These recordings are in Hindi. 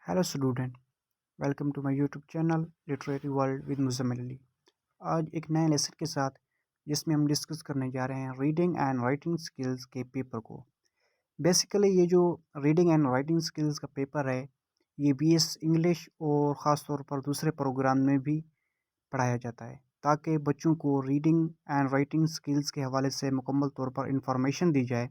Hello student. Welcome to my YouTube channel literary world with Muzammil Ali. आज एक नए लेसन के साथ जिसमें हम डिस्कस करने जा रहे हैं रीडिंग एंड राइटिंग स्किल्स के पेपर को। बेसिकली ये जो रीडिंग एंड राइटिंग स्किल्स का पेपर है ये बीएस इंग्लिश और ख़ास तौर पर दूसरे प्रोग्राम में भी पढ़ाया जाता है ताकि बच्चों को रीडिंग एंड राइटिंग स्किल्स के हवाले से मुकम्मल तौर पर इंफॉर्मेशन दी जाए।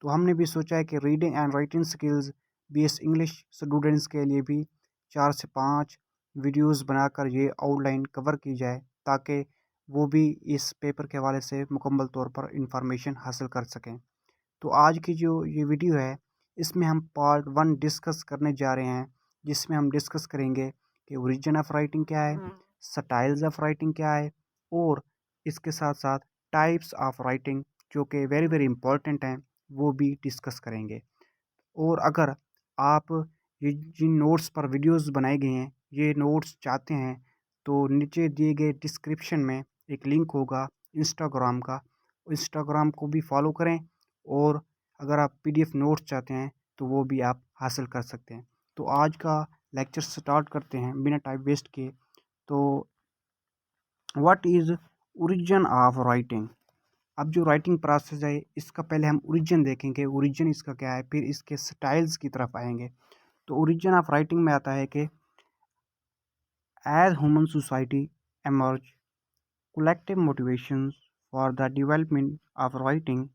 तो हमने भी सोचा है कि reading and writing skills BS English students के लिए भी 4 से 5 वीडियोस बनाकर ये आउटलाइन कवर की जाए ताकि वो भी इस पेपर के हवाले से मुकम्मल तौर पर इंफॉर्मेशन हासिल कर सकें। तो आज की जो ये वीडियो है इसमें हम पार्ट 1 डिस्कस करने जा रहे हैं, जिसमें हम डिस्कस करेंगे कि ओरिजिन ऑफ राइटिंग क्या है, स्टाइल्स ऑफ राइटिंग क्या है और इसके साथ साथ टाइप्स ऑफ राइटिंग जो कि वेरी वेरी इंपॉर्टेंट हैं वो भी डिस्कस करेंगे। और अगर आप ये जिन नोट्स पर वीडियोस बनाए गए हैं ये नोट्स चाहते हैं तो नीचे दिए गए डिस्क्रिप्शन में एक लिंक होगा इंस्टाग्राम का। इंस्टाग्राम को भी फॉलो करें और अगर आप पीडीएफ नोट्स चाहते हैं तो वो भी आप हासिल कर सकते हैं। तो आज का लेक्चर स्टार्ट करते हैं बिना टाइम वेस्ट किए। तो what is origin of writing. अब जो राइटिंग प्रोसेस है इसका पहले हम ओरिजिन देखेंगे, ओरिजिन इसका क्या है, फिर इसके स्टाइल्स की तरफ आएंगे। तो ओरिजिन ऑफ राइटिंग में आता है कि as human society emerge, collective motivations for the development of writing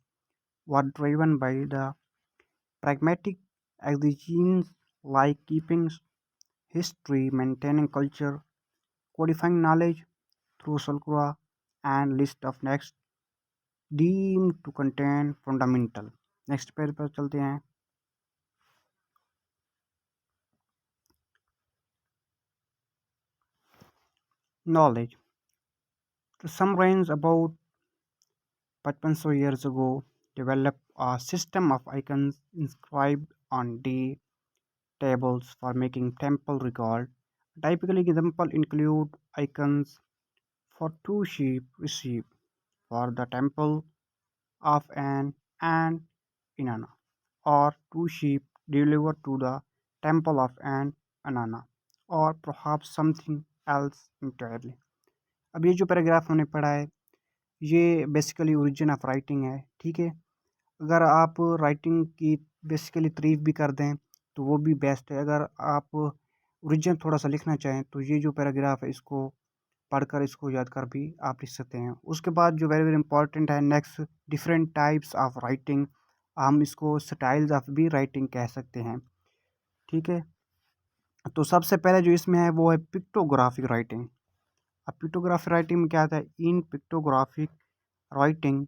were driven by the pragmatic exigencies like keeping history, maintaining culture, codifying knowledge through Solcra and list of next deemed to contain fundamental। Next page पर चलते हैं। Knowledge. Some brains about 500 years ago developed a system of icons inscribed on the tables for making temple record. Typical example include icons for two sheep receive for the temple of an and Inanna, or two sheep delivered to the temple of an Anana, or perhaps something else entirely। अब ये जो पैराग्राफ हमने पढ़ा है ये बेसिकली ओरिजिन ऑफ राइटिंग है, ठीक है। अगर आप राइटिंग की बेसिकली तारीफ भी कर दें तो वो भी बेस्ट है। अगर आप ओरिजिन थोड़ा सा लिखना चाहें तो ये जो पैराग्राफ है इसको पढ़कर इसको याद कर भी आप लिख सकते हैं। उसके बाद जो वेरी वेरी इंपॉर्टेंट है next, different types of writing, हम इसको स्टाइल्स ऑफ भी राइटिंग कह सकते हैं, ठीक है। तो सबसे पहले जो इसमें है वो है पिक्टोग्राफिक राइटिंग। अब पिक्टोग्राफिक राइटिंग में क्या आता है, in pictographic writing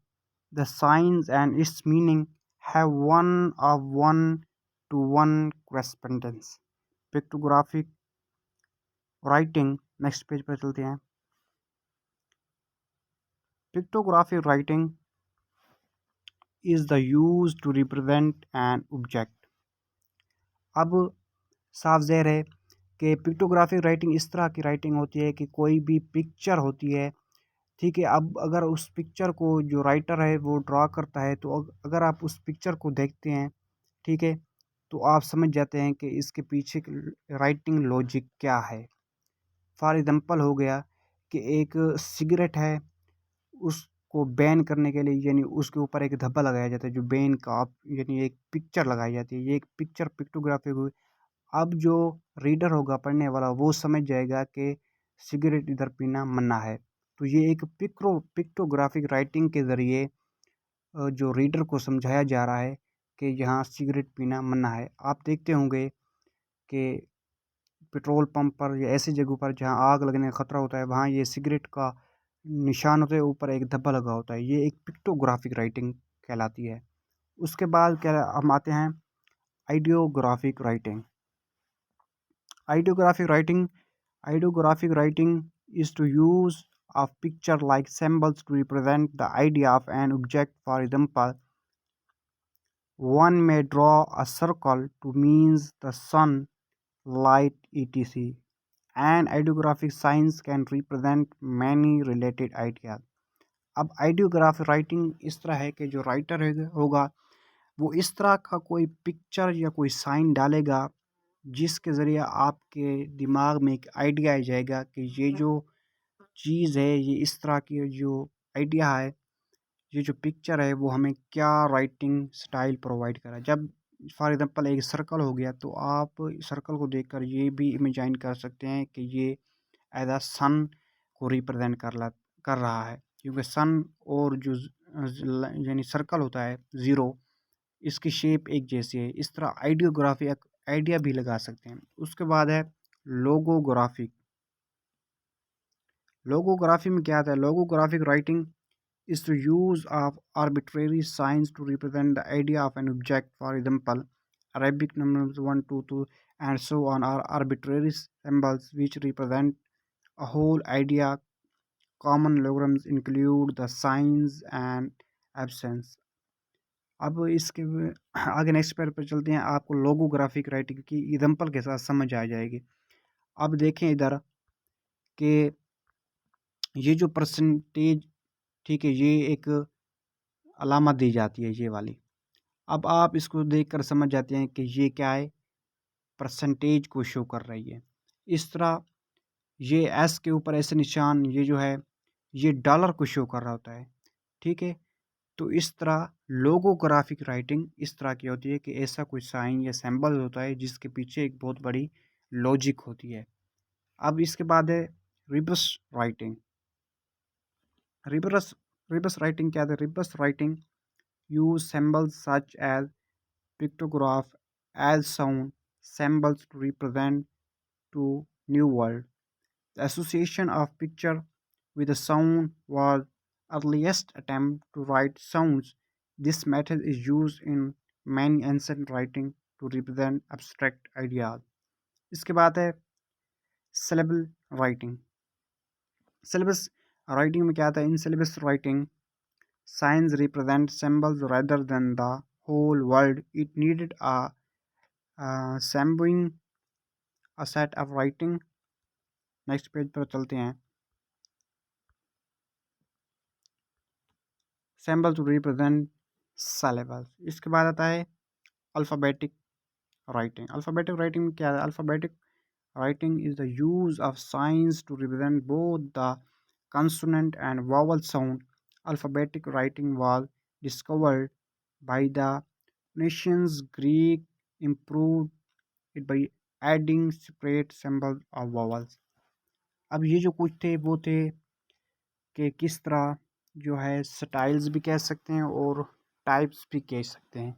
the signs and its meaning have one-to-one correspondence। Pictographic writing, next page पर चलते हैं। Pictographic writing is the use to represent an object। अब साफ ज़ाहिर है कि पिक्टोग्राफिक राइटिंग इस तरह की राइटिंग होती है कि कोई भी पिक्चर होती है, ठीक है। अब अगर उस पिक्चर को जो राइटर है वो ड्रा करता है तो अगर आप उस पिक्चर को देखते हैं, ठीक है, तो आप समझ जाते हैं कि इसके पीछे राइटिंग लॉजिक क्या है। फॉर एग्जांपल हो गया कि एक सिगरेट है, उसको बैन करने के लिए यानी उसके ऊपर एक धब्बा लगाया जाता है जो बैन का यानी एक पिक्चर लगाई जाती है। ये एक पिक्चर पिक्टोग्राफी हुई। अब जो रीडर होगा पढ़ने वाला वो समझ जाएगा कि सिगरेट इधर पीना मन्ना है। तो ये एक पिक्टोग्राफिक राइटिंग के ज़रिए जो रीडर को समझाया जा रहा है कि यहाँ सिगरेट पीना मन्ना है। आप देखते होंगे कि पेट्रोल पंप पर या ऐसी जगहों पर जहाँ आग लगने का ख़तरा होता है वहाँ ये सिगरेट का निशान होते ऊपर एक धब्बा लगा होता है। ये एक पिक्टोग्राफिक राइटिंग कहलाती है। उसके बाद क्या हम आते हैं ideographic writing. Ideographic writing Ideographic writing is to use of picture-like symbols to represent the idea of an object. For example, one may draw a circle to means the sun, light, etc. And ideographic signs can represent many related ideas। अब आइडियोग्राफिक राइटिंग इस तरह है कि जो राइटर होगा वो इस तरह का कोई पिक्चर या कोई साइन डालेगा जिसके ज़रिए आपके दिमाग में एक आइडिया आ जाएगा कि ये जो चीज़ है, ये इस तरह की जो आइडिया है, ये जो पिक्चर है वो हमें क्या राइटिंग स्टाइल प्रोवाइड करा। जब फॉर एग्जांपल एक सर्कल हो गया तो आप सर्कल को देखकर ये भी इमेजाइन कर सकते हैं कि ये एज अ सन को रिप्रेजेंट कर रहा है, क्योंकि सन और जो यानी सर्कल होता है ज़ीरो, इसकी शेप एक जैसी है। इस तरह आइडियोग्राफी आइडिया भी लगा सकते हैं। उसके बाद है लोगोग्राफिक। लोगोग्राफी में क्या आता है? Logographic writing is the use of arbitrary signs to represent the idea of an object. For example, Arabic numerals 1, 2, 2, and so on are arbitrary symbols which represent a whole idea. Common logograms include the signs and absence. अब इसके आगे नेक्स्ट पेज पर चलते हैं। आपको लोगोग्राफिक राइटिंग की एग्जाम्पल के साथ समझ आ जाएगी। अब देखें इधर कि ये जो परसेंटेज, ठीक है, ये एक अलामत दी जाती है, ये वाली। अब आप इसको देखकर समझ जाते हैं कि ये क्या है, परसेंटेज को शो कर रही है। इस तरह ये एस के ऊपर ऐसे निशान, ये जो है ये डॉलर को शो कर रहा होता है, ठीक है। तो इस तरह लोगोग्राफिक राइटिंग इस तरह की होती है कि ऐसा कोई साइन या सिंबल होता है जिसके पीछे एक बहुत बड़ी लॉजिक होती है। अब इसके बाद है rebus writing. Rebus rebus writing क्या है? Rebus writing use symbols such as pictograph as sound symbols to represent to new world. The association of picture with a sound was earliest attempt to write sounds. This method is used in many ancient writing to represent abstract ideas. इसके बाद है syllable writing. Syllabus writing में क्या आता है? In syllabus writing, signs represent symbols rather than the whole world. It needed a sampling a set of writing. Next page पर चलते हैं। Symbol to represent syllables। इसके बाद आता है अल्फ़ाबेटिक राइटिंग। अल्फ़ाबेटिक राइटिंग क्या है? Alphabetic writing is the use of signs to represent both the consonant and vowel sound. Alphabetic writing was discovered by the nations Greek, improved it by adding separate symbols of vowels. अब ये जो कुछ थे वो थे कि किस तरह जो है स्टाइल्स भी कह सकते हैं और टाइप्स भी कह सकते हैं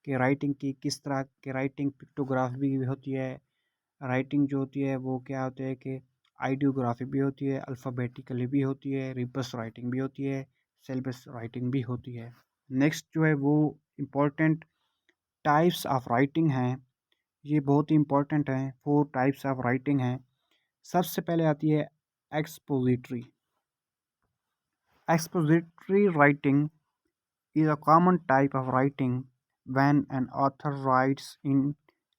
कि राइटिंग की किस तरह की राइटिंग पिक्टोग्राफ भी होती है। राइटिंग जो होती है वो क्या होती है कि आइडियोग्राफी भी होती है, अल्फ़ाबेटिकली भी होती है, रिबस राइटिंग भी होती है, सिलेबस राइटिंग भी होती है। नेक्स्ट जो है वो इम्पोर्टेंट टाइप्स ऑफ राइटिंग हैं। ये बहुत ही इंपॉर्टेंट हैं। 4 टाइप्स ऑफ राइटिंग हैं। सबसे पहले आती है expository. Expository writing is a common type of writing. When an author writes in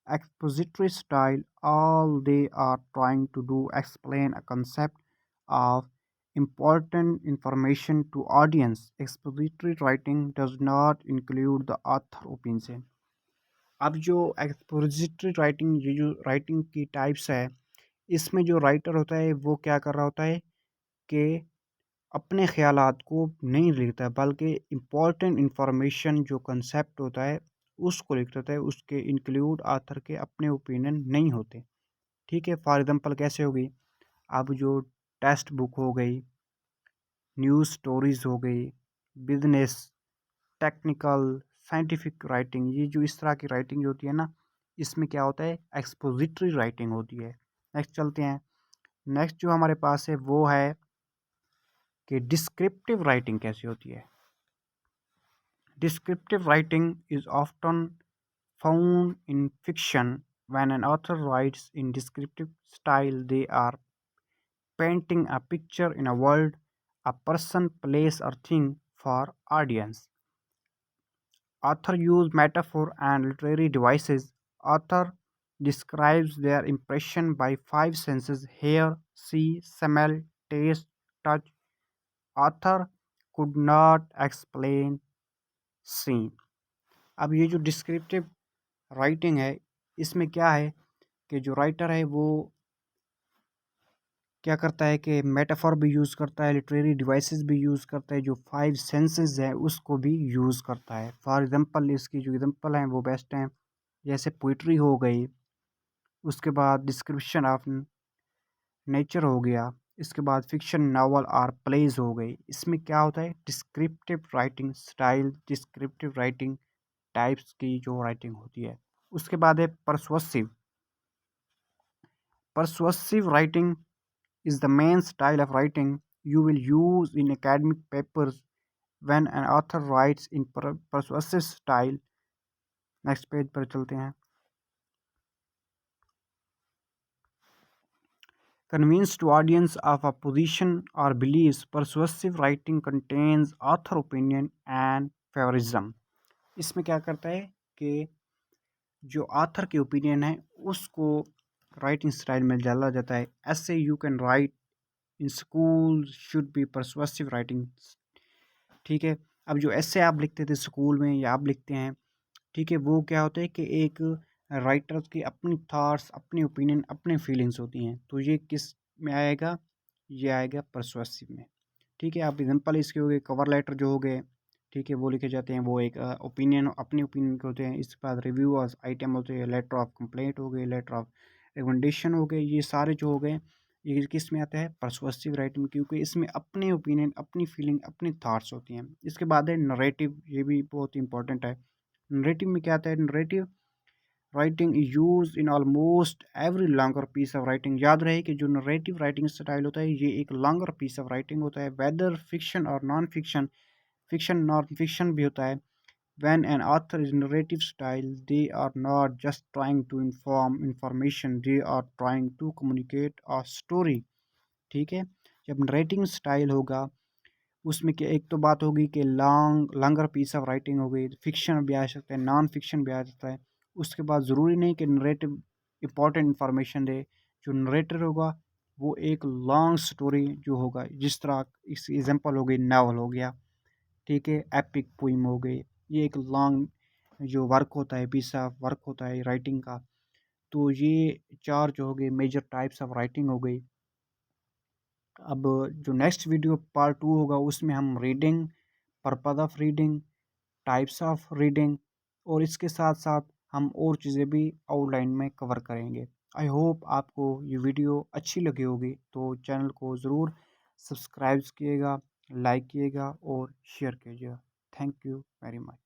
expository style, all they are trying to do explain a concept of important information to audience. Expository writing does not include the author opinion. अब जो एक्सपोजिटरी राइटिंग, ये जो राइटिंग की टाइप्स है, इसमें जो राइटर होता है वो क्या कर रहा होता है कि अपने ख़यालात को नहीं लिखता है, बल्कि इम्पोर्टेंट इंफॉर्मेशन जो कंसेप्ट होता है उसको लिखता है। उसके इंक्लूड आथर के अपने ओपिनियन नहीं होते, ठीक है। फॉर एग्जांपल कैसे होगी? अब जो टेक्स्ट बुक हो गई, न्यूज़ स्टोरीज हो गई, बिजनेस, टेक्निकल, साइंटिफिक राइटिंग, ये जो इस तरह की राइटिंग होती है ना, इसमें क्या होता है? एक्सपोजिटरी राइटिंग होती है। नेक्स्ट चलते हैं। नेक्स्ट जो हमारे पास है वो है कि डिस्क्रिप्टिव राइटिंग कैसी होती है। Descriptive writing is often found in fiction. When an author writes in descriptive style, they are painting a picture in a world, a person, place, or thing for audience. Author use metaphor and literary devices. Author describes their impression by 5 senses: hear, see, smell, taste, touch. Author could not explain scene. अब ये जो डिस्क्रिप्टिव राइटिंग है, इसमें क्या है कि जो राइटर है वो क्या करता है कि मेटाफर भी यूज़ करता है, लिटरेरी डिवाइसेस भी यूज़ करता है, जो 5 सेंसेस है उसको भी यूज़ करता है। फॉर एग्जांपल इसकी जो एग्जांपल हैं वो बेस्ट हैं, जैसे पोइट्री हो गई, उसके बाद डिस्क्रिप्शन ऑफ नेचर हो गया, इसके बाद फिक्शन नावल और प्लेज हो गई। इसमें क्या होता है, descriptive writing style, descriptive writing types की जो राइटिंग होती है। उसके बाद है persuasive. Persuasive writing is the main style of writing you will use in academic papers when an author writes in persuasive style. Next page पर चलते हैं। Convince to audience of a position or beliefs. Persuasive writing contains author opinion and favorism. इसमें क्या करता है कि जो ऑथर की ओपिनियन है उसको राइटिंग स्टाइल में डाला जाता है। ऐसे you can write in school should be persuasive writing. ठीक है, अब जो ऐसे आप लिखते थे स्कूल में या आप लिखते हैं, ठीक है, वो क्या होता है कि एक राइटर की अपनी थॉट्स, अपनी ओपिनियन, अपनी फीलिंग्स होती हैं, तो ये किस में आएगा, ये आएगा परसुएसिव में। ठीक है, आप एग्जांपल इसके हो गए कवर लेटर जो हो गए, ठीक है, वो लिखे जाते हैं, वो एक ओपिनियन, अपनी ओपिनियन के होते हैं। इसके बाद रिव्यू आइटम होते हैं, लेटर ऑफ कंप्लेंट हो गए, लेटर ऑफ रिकमेंडेशन हो गए, ये सारे जो हो गए ये किस में आता है, परसुएसिव राइटिंग, क्योंकि इसमें अपनी ओपिनियन, अपनी फीलिंग, अपनी थॉट्स होती हैं। इसके बाद है नरेटिव, ये भी बहुत इंपॉर्टेंट है। नरेटिव में क्या आता है, narrative writing is use in almost every longer piece of writing. याद रहे कि जो नरेटिव राइटिंग स्टाइल होता है ये एक लॉन्गर पीस ऑफ राइटिंग होता है, वेदर फिक्शन और non fiction, fiction non fiction भी होता है। When an author is narrative style, they are not just trying to inform information, they are trying to communicate a story। ठीक है, जब नरेटिंग स्टाइल होगा उसमें क्या, एक तो बात होगी कि लॉन्गर पीस ऑफ राइटिंग हो गई, फिक्शन भी आ सकता है, नॉन फिक्शन भी आ सकता है। उसके बाद ज़रूरी नहीं कि नरेटिव इंपॉर्टेंट इंफॉर्मेशन दे। जो नरेटर होगा वो एक लॉन्ग स्टोरी जो होगा, जिस तरह इस एग्जांपल हो गई नावल हो गया, ठीक है, एपिक पोइम हो गई, ये एक लॉन्ग जो वर्क होता है, पीस ऑफ वर्क होता है राइटिंग का। तो ये चार जो हो गए मेजर टाइप्स ऑफ राइटिंग हो गई। अब जो नेक्स्ट वीडियो पार्ट 2 होगा उसमें हम reading, purpose of reading, types of reading और इसके साथ साथ हम और चीज़ें भी आउटलाइन में कवर करेंगे। आई होप आपको ये वीडियो अच्छी लगी होगी, तो चैनल को ज़रूर सब्सक्राइब कीजिएगा, लाइक कीजिएगा और शेयर कीजिएगा। Thank you very much.